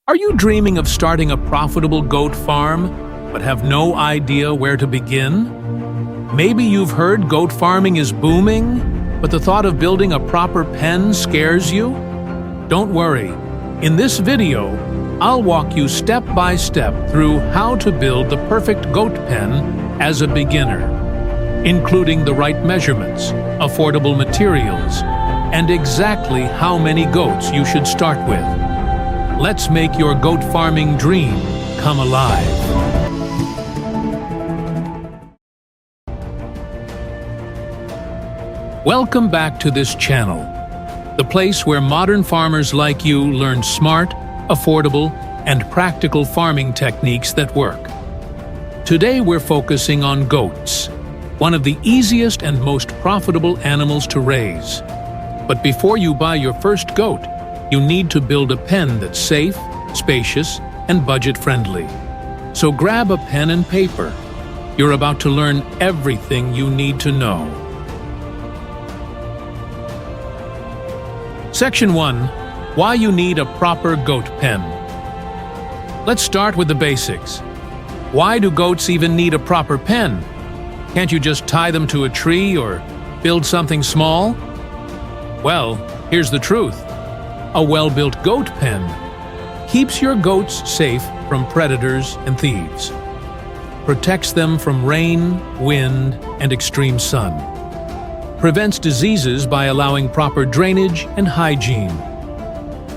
Are you dreaming of starting a profitable goat farm, but have no idea where to begin? Maybe you've heard goat farming is booming, but the thought of building a proper pen scares you? Don't worry. In this video, I'll walk you step by step through how to build the perfect goat pen as a beginner, including the right measurements, affordable materials, and exactly how many goats you should start with. Let's make your goat farming dream come alive. Welcome back to this channel, the place where modern farmers like you learn smart, affordable, and practical farming techniques that work. Today we're focusing on goats, one of the easiest and most profitable animals to raise. But before you buy your first goat, you need to build a pen that's safe, spacious, and budget-friendly. So grab a pen and paper. You're about to learn everything you need to know. Section 1. Why you need a proper goat pen. Let's start with the basics. Why do goats even need a proper pen? Can't you just tie them to a tree or build something small? Well, here's the truth. A well-built goat pen keeps your goats safe from predators and thieves, protects them from rain, wind, and extreme sun, prevents diseases by allowing proper drainage and hygiene,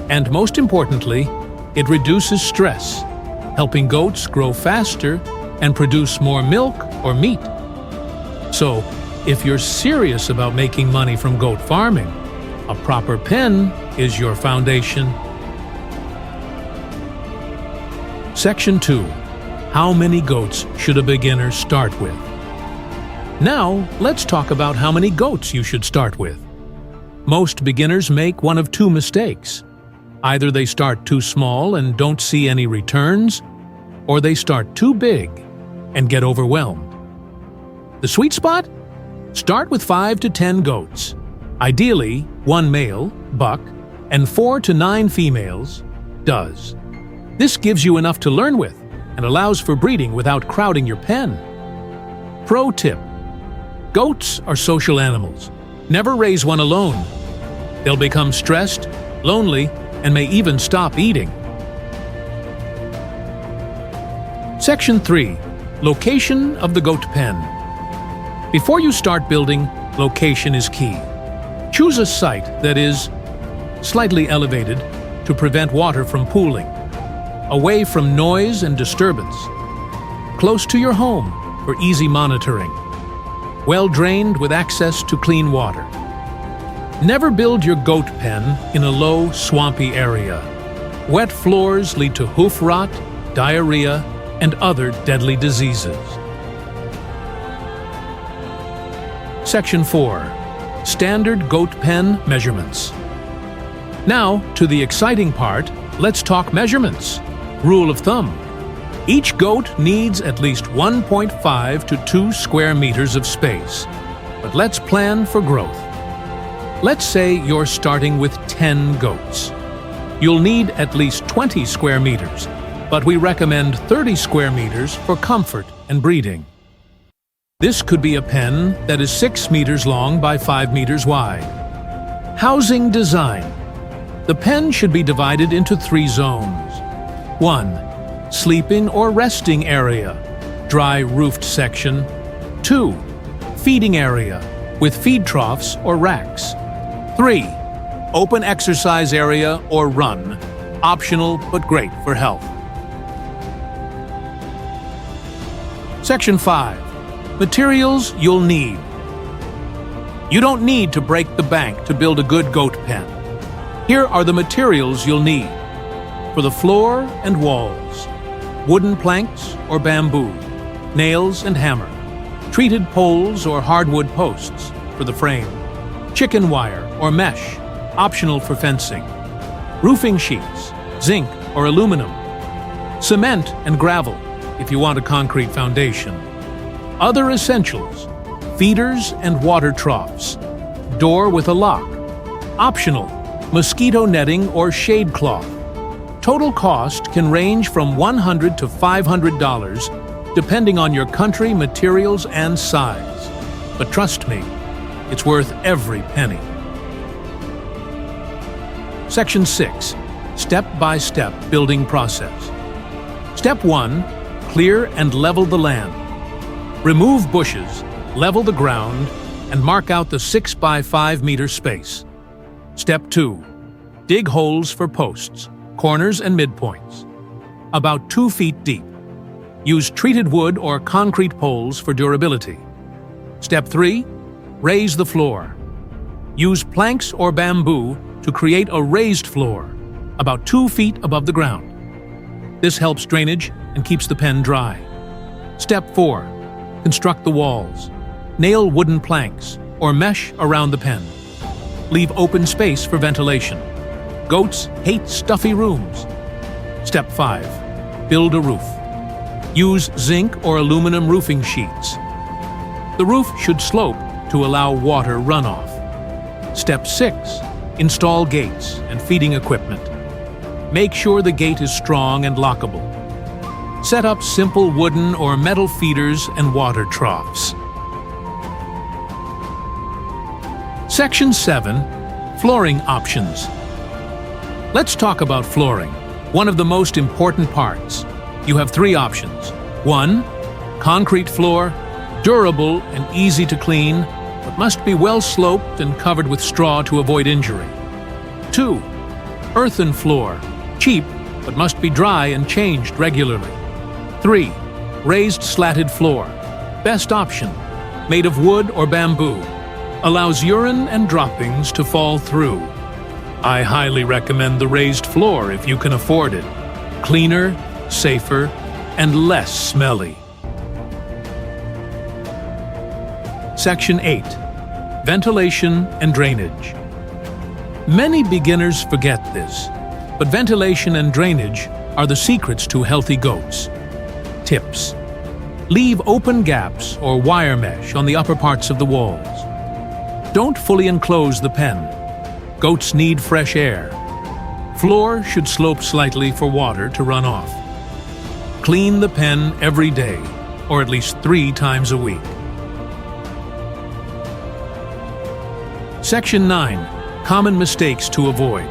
and most importantly, it reduces stress, helping goats grow faster and produce more milk or meat. So, if you're serious about making money from goat farming, a proper pen is your foundation. Section 2. How many goats should a beginner start with? Now, let's talk about how many goats you should start with. Most beginners make one of two mistakes. Either they start too small and don't see any returns, or they start too big and get overwhelmed. The sweet spot? Start with 5 to 10 goats. Ideally, 1 male, buck, and 4 to 9 females, does. This gives you enough to learn with and allows for breeding without crowding your pen. Pro tip: goats are social animals. Never raise one alone. They'll become stressed, lonely, and may even stop eating. Section 3. Location of the goat pen. Before you start building, location is key. Choose a site that is slightly elevated to prevent water from pooling, away from noise and disturbance, close to your home for easy monitoring, well drained with access to clean water. Never build your goat pen in a low, swampy area. Wet floors lead to hoof rot, diarrhea, and other deadly diseases. Section 4. Standard goat pen measurements. Now, to the exciting part, let's talk measurements. Rule of thumb: each goat needs at least 1.5 to 2 square meters of space. But let's plan for growth. Let's say you're starting with 10 goats. You'll need at least 20 square meters, but we recommend 30 square meters for comfort and breeding. This could be a pen that is 6 meters long by 5 meters wide. Housing design. The pen should be divided into 3 zones. 1. Sleeping or resting area, dry roofed section. 2. Feeding area, with feed troughs or racks. 3. Open exercise area or run, optional but great for health. Section 5. Materials you'll need. You don't need to break the bank to build a good goat pen. Here are the materials you'll need. For the floor and walls: wooden planks or bamboo, nails and hammer, treated poles or hardwood posts for the frame, chicken wire or mesh, optional for fencing, roofing sheets, zinc or aluminum, cement and gravel if you want a concrete foundation. Other essentials: feeders and water troughs, door with a lock, optional, mosquito netting or shade cloth, Total cost can range from $100 to $500, depending on your country, materials, and size. But trust me, it's worth every penny. Section 6. Step-by-step building process. Step 1. Clear and level the land. Remove bushes, level the ground, and mark out the 6 by 5 meter space. Step 2. Dig holes for posts, corners, and midpoints, about 2 feet deep. Use treated wood or concrete poles for durability. Step 3. Raise the floor. Use planks or bamboo to create a raised floor, about 2 feet above the ground. This helps drainage and keeps the pen dry. Step 4. Construct the walls. Nail wooden planks or mesh around the pen. Leave open space for ventilation. Goats hate stuffy rooms. Step 5. Build a roof. Use zinc or aluminum roofing sheets. The roof should slope to allow water runoff. Step 6. Install gates and feeding equipment. Make sure the gate is strong and lockable. Set up simple wooden or metal feeders and water troughs. Section 7. Flooring options. Let's talk about flooring, one of the most important parts. You have 3 options. 1. Concrete floor, durable and easy to clean, but must be well sloped and covered with straw to avoid injury. 2. Earthen floor, cheap but must be dry and changed regularly. 3. Raised slatted floor, best option, made of wood or bamboo, allows urine and droppings to fall through. I highly recommend the raised floor if you can afford it. Cleaner, safer, and less smelly. Section 8. Ventilation and drainage. Many beginners forget this, but ventilation and drainage are the secrets to healthy goats. Tips. Leave open gaps or wire mesh on the upper parts of the walls. Don't fully enclose the pen. Goats need fresh air. Floor should slope slightly for water to run off. Clean the pen every day, or at least 3 times a week. Section 9. Common mistakes to avoid.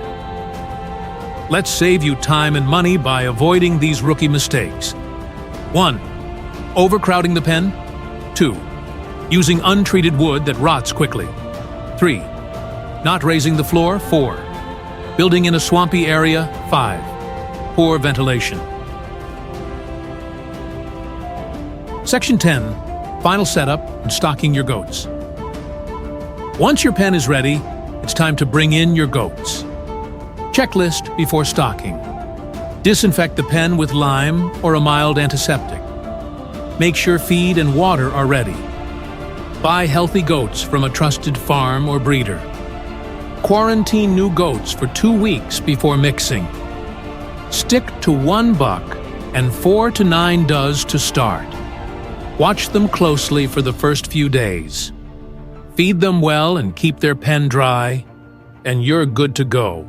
Let's save you time and money by avoiding these rookie mistakes. 1. Overcrowding the pen. 2. Using untreated wood that rots quickly. 3. Not raising the floor. 4. Building in a swampy area. 5. Poor ventilation. Section 10. Final setup and stocking your goats. Once your pen is ready, it's time to bring in your goats. Checklist before stocking. Disinfect the pen with lime or a mild antiseptic. Make sure feed and water are ready. Buy healthy goats from a trusted farm or breeder. Quarantine new goats for 2 weeks before mixing. Stick to 1 buck and 4 to 9 does to start. Watch them closely for the first few days. Feed them well and keep their pen dry, and you're good to go.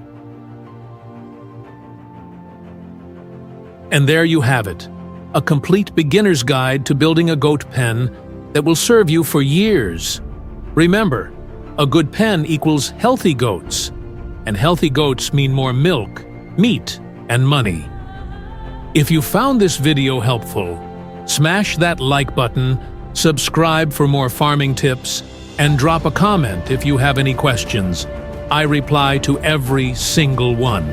And there you have it, a complete beginner's guide to building a goat pen that will serve you for years. Remember, a good pen equals healthy goats, and healthy goats mean more milk, meat, and money. If you found this video helpful, smash that like button, subscribe for more farming tips, and drop a comment if you have any questions. I reply to every single one.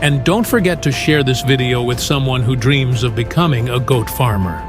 And don't forget to share this video with someone who dreams of becoming a goat farmer.